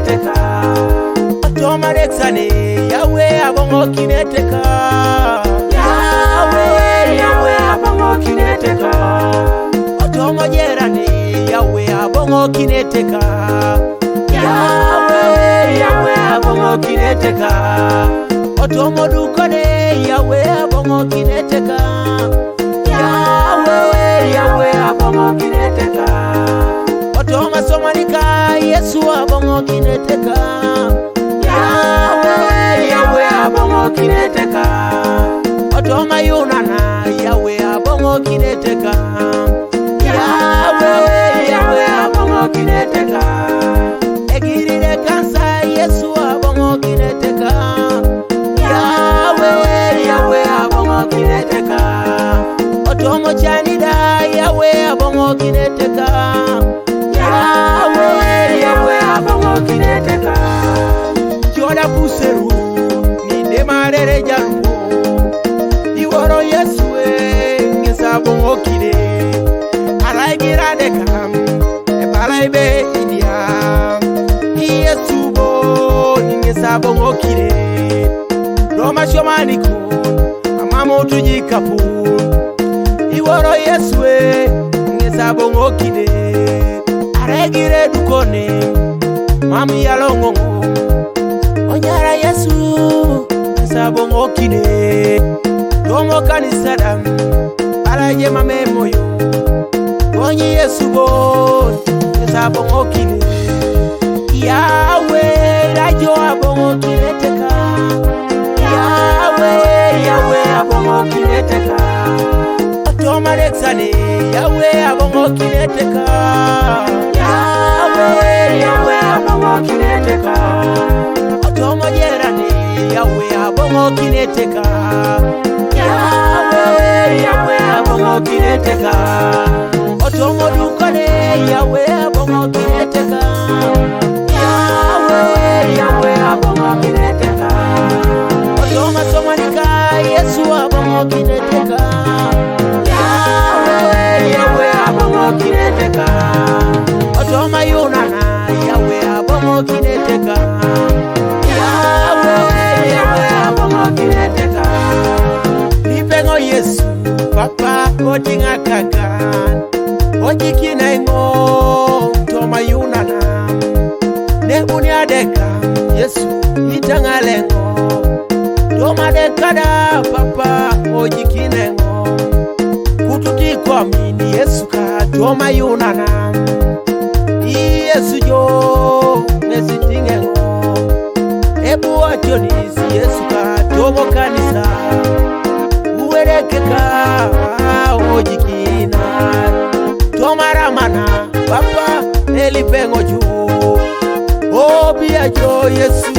kineteka Otoma Rexane Yahweh Abongokineteka Yahweh Abongokineteka Otoma Jerane Yahweh Abongokineteka Yahweh Abongokineteka Otomo Dukane Yahweh Abongokineteka Yahweh Abongokineteka Otoma Somanika Yesu Abongokineteka Yahweh Abongokineteka Otoma Yunana Yahweh Abongokineteka Yahweh Abongokineteka Egirire kansa Yesu Abongokineteka Yahweh Abongokineteka Otomo Chanida Yahweh Abongokineteka Yahweh Abongokineteka Joda Puseru Ninde Marere Jaruo Iworo Yesue Ngesa Abongokine Arai Giradekam Ebalai Be Idia Yesubo Ngesa Abongokine Roma Shomaniko Amamo Tujikapu Iworo Yesue Ngesa Abongokine Aregire Dukone Mami Yalongongo Onyara Yesu Ngesa Abongokine Tomo Kanisadam Balaye Mamemoyo Onyi Yesu Bo Ngesa Abongokine Yahweh Rajo Abongokineteka Yahweh Abongokineteka Otoma Rexane Yahweh Abongokineteka Yahweh Abongokineteka Otoma Jerane Yahweh Abongokineteka Yahweh Abongokineteka Otomo Dukane Yahweh Abongokineteka Yahweh Abongokineteka Otoma Somanika Yesu Abongokineteka Yahweh Abongokineteka Otoma Yunana Yahweh Abongokineteka Yahweh Abongokineteka Nipengo Yesu Papa Otinga Kakan Ojikina Ngo Toma Yunana Nebuni Adeka Yesu Itangalengo Toma Dekada Papa Ojikina Ngo Kututi kwa mini Yesu ka Toma Yunana Yesu jo Nesitinge Ngo Ebu Ajonisi Yesu ka Tomo Kanisa Uwerekeka Ojikina Toma Ramana Papa Nelipengo jo Obia jo Yesu